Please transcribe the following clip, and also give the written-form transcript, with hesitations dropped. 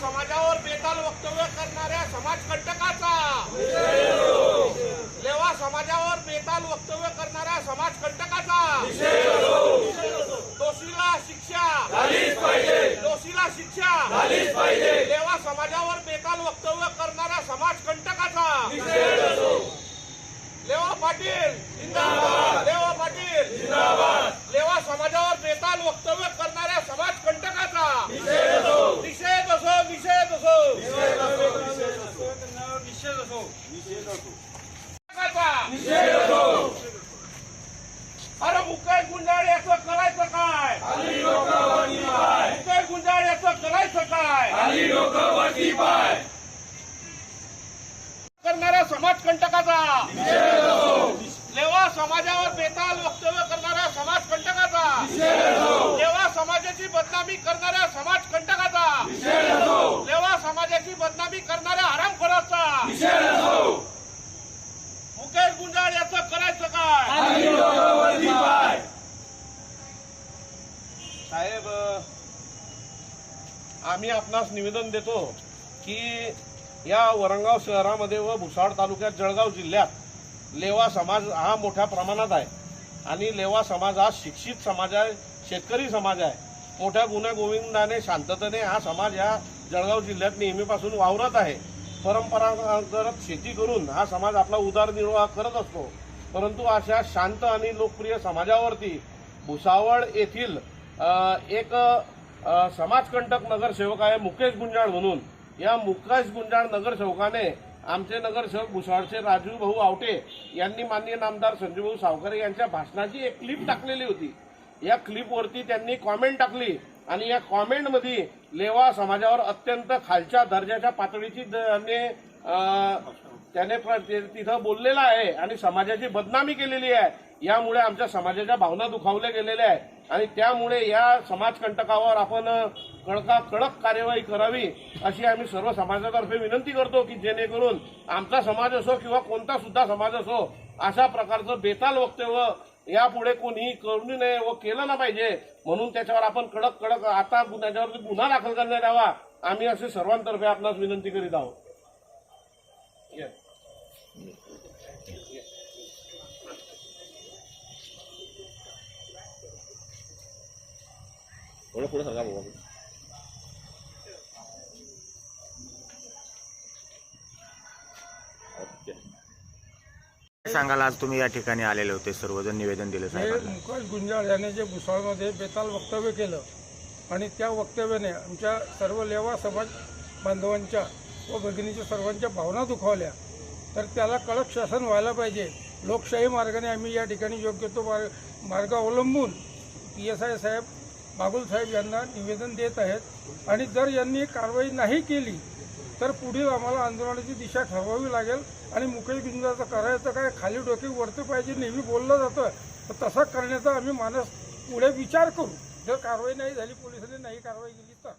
समाजावर बेताल वक्तव्य करणाऱ्या समाजकंटकाचा, लेवा समाजावर बेताल वक्तव्य करणाऱ्या समाजकंटकाचा दोषीला शिक्षा झालीच पाहिजे, दोषीला शिक्षा झालीच पाहिजे। लेवा समाजावर बेताल वक्तव्य करणाऱ्या समाजकंटकाचा लेवा पाटील जिंदाबाद, लेवा पाटील जिंदाबाद। लेवा समाजावर बेताल वक्तव्य करणाऱ्या समाजकंटकाचा निषेध असो, निषेध असो, निषेध असो, निषेध असो, निषेध असो। अरे मुकेश गुंजाळ याचं करायचं काय? मुकेश गुंजाळ याचं करायचं काय? करणाऱ्या समाजकंटकाचा, लेवा समाजावर बेताल वक्तव्य करणाऱ्या समाजकंटकाचा, लेवा समाजाची बदनामी करणाऱ्या समाजकंटकाचा, लेवा समाजाची बदनामी करणाऱ्या हरामखोराचा मुकेश गुंजाळ याचं करायचं काय? साहेब, आम्ही आपणास निवेदन देतो की या वरंगाव शहरामध्ये व भुसावळ तालुक्यात जळगाव जिल्ह्यात लेवा समाज हा मोठ्या प्रमाणात आहे आणि लेवा समाज हा शिक्षित समाज आहे, शेतकरी समाज आहे। मोठ्या गुण्यागोविंदाने शांततेने हा समाज या जळगाव जिल्ह्यात नेहमीपासून वावरत आहे। परंपरागत शेती करून हा समाज आपला उदरनिर्वाह करत असतो, परंतु अशा शांत आणि लोकप्रिय समाजावरती भुसावळ येथील एक समाजकंटक नगरसेवक आहे मुकेश गुंजाळ म्हणून। या मुकेश गुंजाळ नगरसेवकाने आमचे नगरसेवक भुसावळचे राजू भाऊ आवटे यांनी माननीय नामदार संजय भाऊ सावकारे यांच्या भाषणाची एक क्लिप टाकलेली होती। या क्लिपवरती त्यांनी कॉमेंट टाकली आणि या कॉमेंटमध्ये लेवा समाजावर अत्यंत खालच्या दर्जाच्या पातळीची त्याने तिथं बोललेला आहे आणि समाजाची बदनामी केलेली आहे। यामुळे आमच्या समाजाच्या भावना दुखावल्या गेलेल्या आहेत आणि त्यामुळे या समाजकंटकावर आपण कडक कार्यवाही करावी अशी आम्ही सर्व समाजातर्फे विनंती करतो की जेणेकरून आमचा समाज असो किंवा कोणता सुद्धा समाज असो अशा प्रकारचं बेताल वक्तव्य यापुढे कोणीही करू नये व केलं ना पाहिजे, म्हणून त्याच्यावर आपण कडक आता त्याच्यावरती गुन्हा दाखल करण्यात यावा आम्ही असे सर्वांतर्फे आपणास विनंती करीत आहोत। पुढे सरकार बोला सांगाल, आज तुम्ही या ठिकाणी आलेले होते, सर्वजण निवेदन दिलं साहेबांना। मुकेश गुंजाळ याने जे भुसावळमध्ये बेताल वक्तव्य केलं आणि त्या वक्तव्याने आमच्या सर्व लेवा समाज बांधवांच्या व भगिनीच्या सर्वांच्या भावना दुखावल्या, तर त्याला कडक शासन व्हायला पाहिजे। लोकशाही मार्गाने आम्ही या ठिकाणी योग्य तो मार्ग अवलंबून PSI साहेब बागुल साहेब यांना निवेदन देत आहेत आणि जर यांनी कारवाई नाही केली तर पुढील आम्हाला आंदोलनाची दिशा ठरवावी लागेल आणि मुकेश गुंजाळचं करायचं काय, खाली डोके वरती पाहिजे नेहमी बोललं जातं, तर तसा करण्याचा आम्ही मानस पुढे विचार करू। जर कारवाई नाही झाली, पोलिसांनी नाही कारवाई केली तर